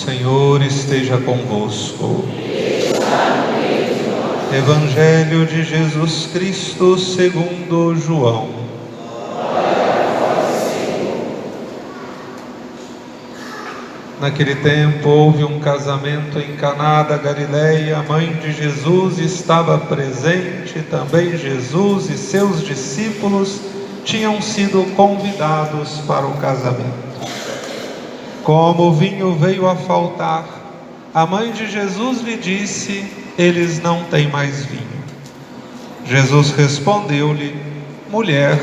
Senhor esteja convosco. Evangelho de Jesus Cristo segundo João. Naquele tempo houve um casamento em Caná da Galileia. A mãe de Jesus estava presente. Também Jesus e seus discípulos tinham sido convidados para o casamento. Como o vinho veio a faltar, a mãe de Jesus lhe disse: eles não têm mais vinho. Jesus respondeu-lhe: mulher,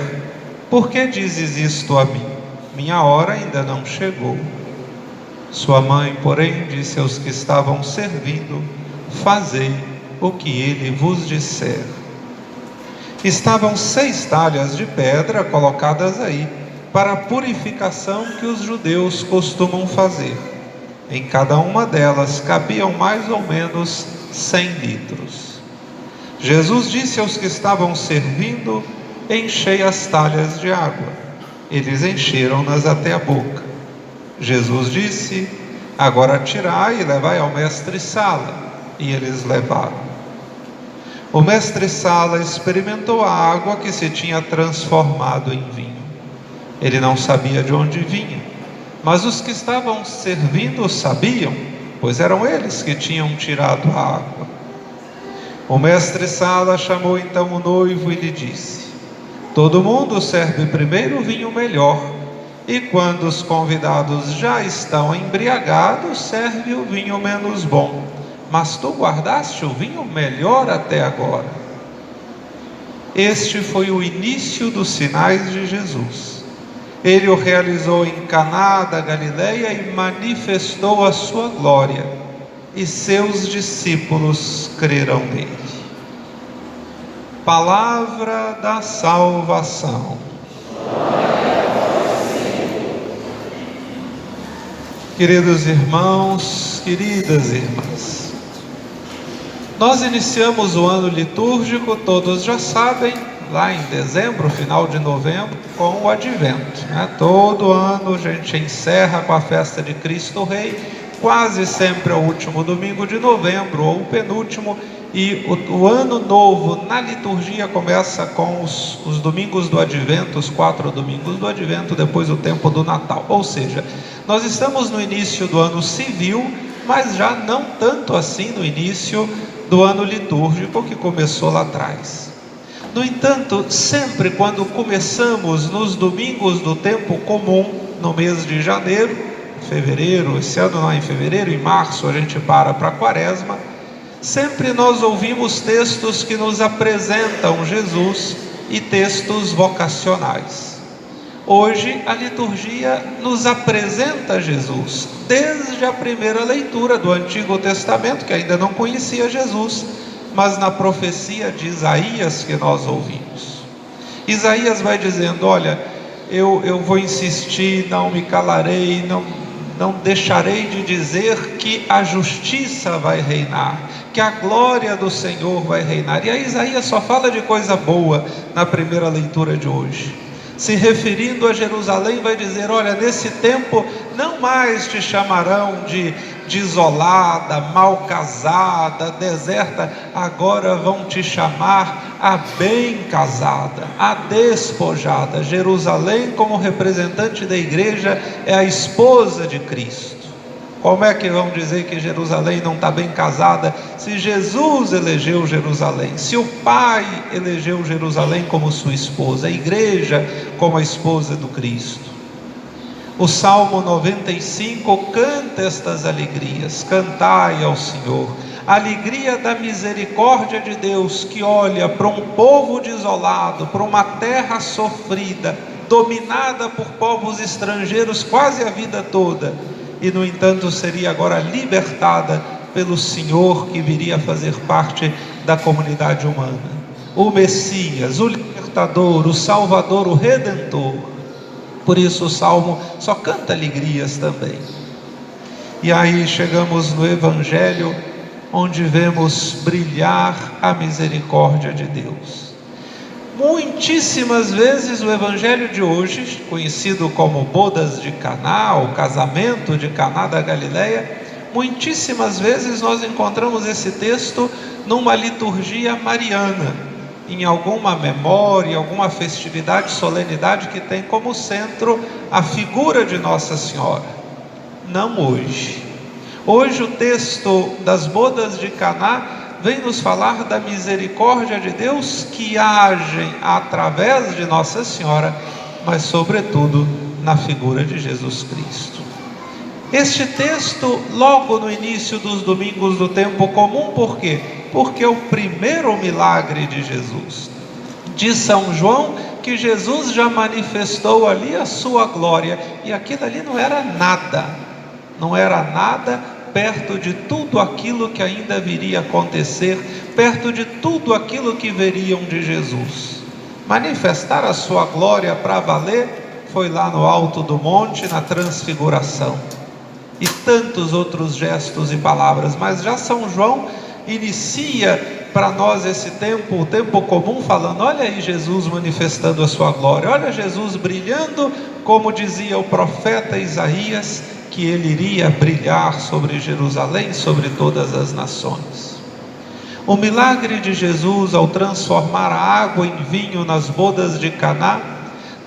por que dizes isto a mim? Minha hora ainda não chegou. Sua mãe, porém, disse aos que estavam servindo: fazei o que ele vos disser. Estavam 6 talhas de pedra colocadas aí, para a purificação que os judeus costumam fazer. Em cada uma delas cabiam mais ou menos 100 litros. Jesus disse aos que estavam servindo: enchei as talhas de água. Eles encheram-nas até a boca. Jesus disse: agora tirai e levai ao mestre-sala. E eles levaram. O mestre-sala experimentou a água que se tinha transformado em vinho. Ele não sabia de onde vinha, mas os que estavam servindo sabiam, pois eram eles que tinham tirado a água. O mestre-sala chamou então o noivo e lhe disse: todo mundo serve primeiro o vinho melhor, e quando os convidados já estão embriagados, serve o vinho menos bom. Mas tu guardaste o vinho melhor até agora. Este foi o início dos sinais de Jesus. Ele o realizou em Caná da Galileia e manifestou a sua glória, e seus discípulos creram nele. Palavra da salvação. Queridos irmãos, queridas irmãs, nós iniciamos o ano litúrgico, todos já sabem, lá em dezembro, final de novembro, com o Advento, né? Todo ano a gente encerra com a festa de Cristo Rei, quase sempre ao último domingo de novembro, ou o penúltimo, e o ano novo na liturgia começa com os domingos do Advento, os 4 domingos do Advento, depois o tempo do Natal. Ou seja, nós estamos no início do ano civil, mas já não tanto assim no início do ano litúrgico que começou lá atrás. No entanto, sempre quando começamos nos domingos do tempo comum, no mês de janeiro, fevereiro, esse ano não é em fevereiro, em março a gente para a quaresma, sempre nós ouvimos textos que nos apresentam Jesus e textos vocacionais. Hoje a liturgia nos apresenta Jesus desde a primeira leitura do Antigo Testamento, que ainda não conhecia Jesus, mas na profecia de Isaías que nós ouvimos. Isaías vai dizendo: olha, eu vou insistir, não me calarei, não deixarei de dizer que a justiça vai reinar, que a glória do Senhor vai reinar. E aí Isaías só fala de coisa boa na primeira leitura de hoje. Se referindo a Jerusalém, vai dizer: olha, nesse tempo não mais te chamarão de isolada, mal casada, deserta, agora vão te chamar a bem casada, a despojada. Jerusalém, como representante da igreja, é a esposa de Cristo. Como é que vão dizer que Jerusalém não está bem casada, se Jesus elegeu Jerusalém, se o Pai elegeu Jerusalém como sua esposa, a igreja como a esposa do Cristo? O Salmo 95 canta estas alegrias: cantai ao Senhor, a alegria da misericórdia de Deus, que olha para um povo desolado, para uma terra sofrida, dominada por povos estrangeiros quase a vida toda, e no entanto seria agora libertada pelo Senhor, que viria a fazer parte da comunidade humana. O Messias, o libertador, o Salvador, o Redentor. Por isso o Salmo só canta alegrias também. E aí chegamos no Evangelho, onde vemos brilhar a misericórdia de Deus. Muitíssimas vezes o Evangelho de hoje, conhecido como Bodas de Caná, o casamento de Caná da Galileia, muitíssimas vezes nós encontramos esse texto numa liturgia mariana, em alguma memória, alguma festividade, solenidade que tem como centro a figura de Nossa Senhora. Não hoje. Hoje o texto das bodas de Caná vem nos falar da misericórdia de Deus que age através de Nossa Senhora, mas sobretudo na figura de Jesus Cristo. Este texto, logo no início dos domingos do tempo comum, por quê? Porque é o primeiro milagre de Jesus. Diz São João que Jesus já manifestou ali a sua glória, e aquilo ali não era nada perto de tudo aquilo que ainda viria a acontecer, perto de tudo aquilo que veriam de Jesus. Manifestar a sua glória para valer foi lá no alto do monte, na transfiguração, e tantos outros gestos e palavras. Mas já São João inicia para nós esse tempo, o tempo comum, falando: olha aí Jesus manifestando a sua glória, olha Jesus brilhando, como dizia o profeta Isaías, que ele iria brilhar sobre Jerusalém, sobre todas as nações. O milagre de Jesus ao transformar a água em vinho nas bodas de Caná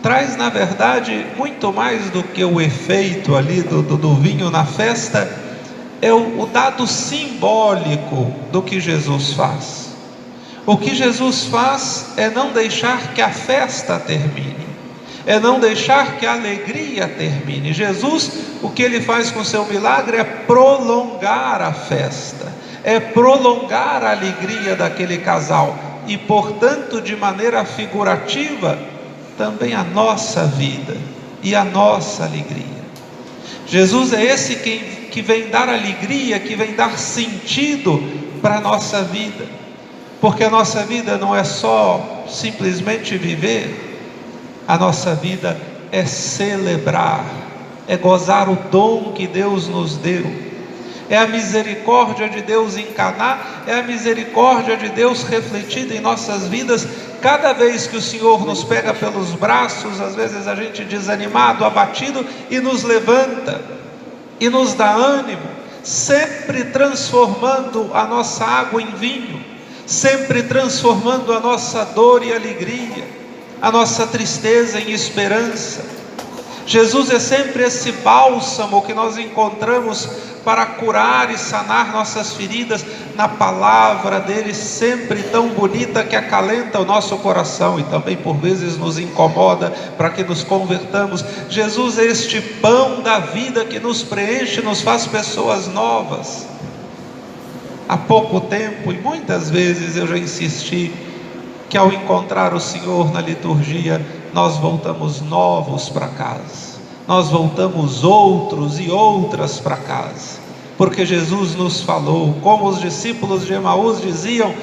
traz, na verdade, muito mais do que o efeito ali do vinho na festa. É o dado simbólico do que Jesus faz. O que Jesus faz é não deixar que a festa termine, é não deixar que a alegria termine. Jesus, o que ele faz com o seu milagre é prolongar a festa, é prolongar a alegria daquele casal, e portanto, de maneira figurativa, também a nossa vida e a nossa alegria. Jesus é esse que vem dar alegria, que vem dar sentido para a nossa vida, porque a nossa vida não é só simplesmente viver. A nossa vida é celebrar, é gozar o dom que Deus nos deu. É a misericórdia de Deus em Caná, é a misericórdia de Deus refletida em nossas vidas. Cada vez que o Senhor nos pega pelos braços, às vezes a gente desanimado, abatido, e nos levanta, e nos dá ânimo, sempre transformando a nossa água em vinho, sempre transformando a nossa dor em alegria, a nossa tristeza em esperança. Jesus é sempre esse bálsamo que nós encontramos para curar e sanar nossas feridas, na palavra dele, sempre tão bonita, que acalenta o nosso coração e também por vezes nos incomoda para que nos convertamos. Jesus é este pão da vida que nos preenche, nos faz pessoas novas. Há pouco tempo, e muitas vezes eu já insisti, que ao encontrar o Senhor na liturgia, nós voltamos novos para casa, nós voltamos outros e outras para casa, porque Jesus nos falou, como os discípulos de Emaús diziam: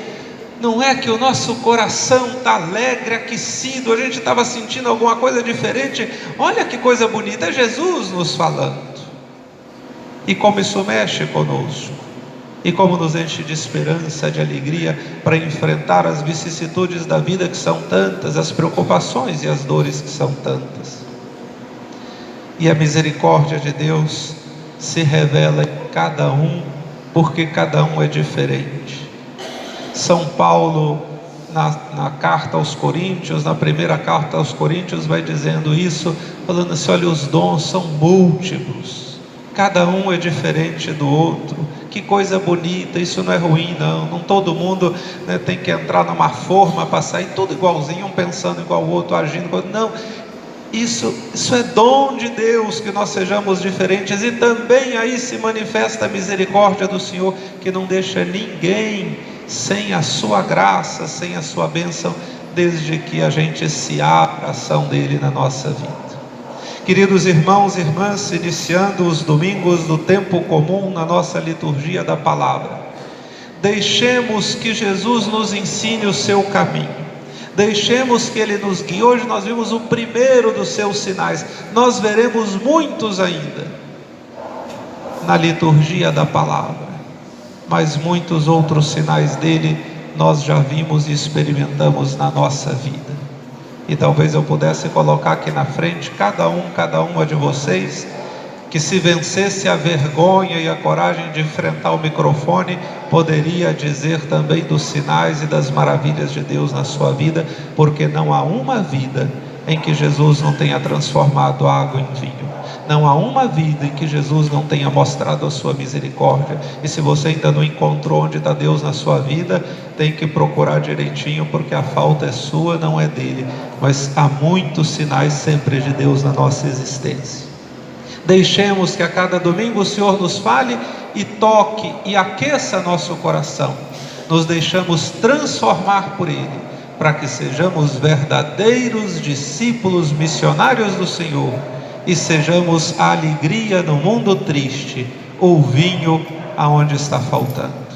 não é que o nosso coração está alegre, aquecido, a gente estava sentindo alguma coisa diferente, olha que coisa bonita, é Jesus nos falando. E como isso mexe conosco, e como nos enche de esperança, de alegria, para enfrentar as vicissitudes da vida, que são tantas, as preocupações e as dores que são tantas. E a misericórdia de Deus se revela em cada um, porque cada um é diferente. São Paulo, na carta aos Coríntios, na primeira carta aos Coríntios, vai dizendo isso, falando assim: olha, os dons são múltiplos, cada um é diferente do outro. Que coisa bonita, isso não é ruim não todo mundo, né, tem que entrar numa forma para sair tudo igualzinho, um pensando igual o outro, agindo igual, não, isso é dom de Deus, que nós sejamos diferentes. E também aí se manifesta a misericórdia do Senhor, que não deixa ninguém sem a sua graça, sem a sua bênção, desde que a gente se abra a ação dele na nossa vida. Queridos irmãos e irmãs, iniciando os domingos do tempo comum na nossa liturgia da palavra, deixemos que Jesus nos ensine o seu caminho, deixemos que ele nos guie. Hoje nós vimos o primeiro dos seus sinais, nós veremos muitos ainda na liturgia da palavra, mas muitos outros sinais dele nós já vimos e experimentamos na nossa vida. E talvez eu pudesse colocar aqui na frente cada uma de vocês, que que se vencesse a vergonha e a coragem de enfrentar o microfone, poderia dizer também dos sinais e das maravilhas de Deus na sua vida, porque não há uma vida em que Jesus não tenha transformado água em vinho. Não há uma vida em que Jesus não tenha mostrado a sua misericórdia. E se você ainda não encontrou onde está Deus na sua vida, tem que procurar direitinho, porque a falta é sua, não é dele. Mas há muitos sinais sempre de Deus na nossa existência. Deixemos que a cada domingo o Senhor nos fale e toque e aqueça nosso coração. Nos deixamos transformar por Ele, para que sejamos verdadeiros discípulos missionários do Senhor e sejamos a alegria no mundo triste, o vinho aonde está faltando.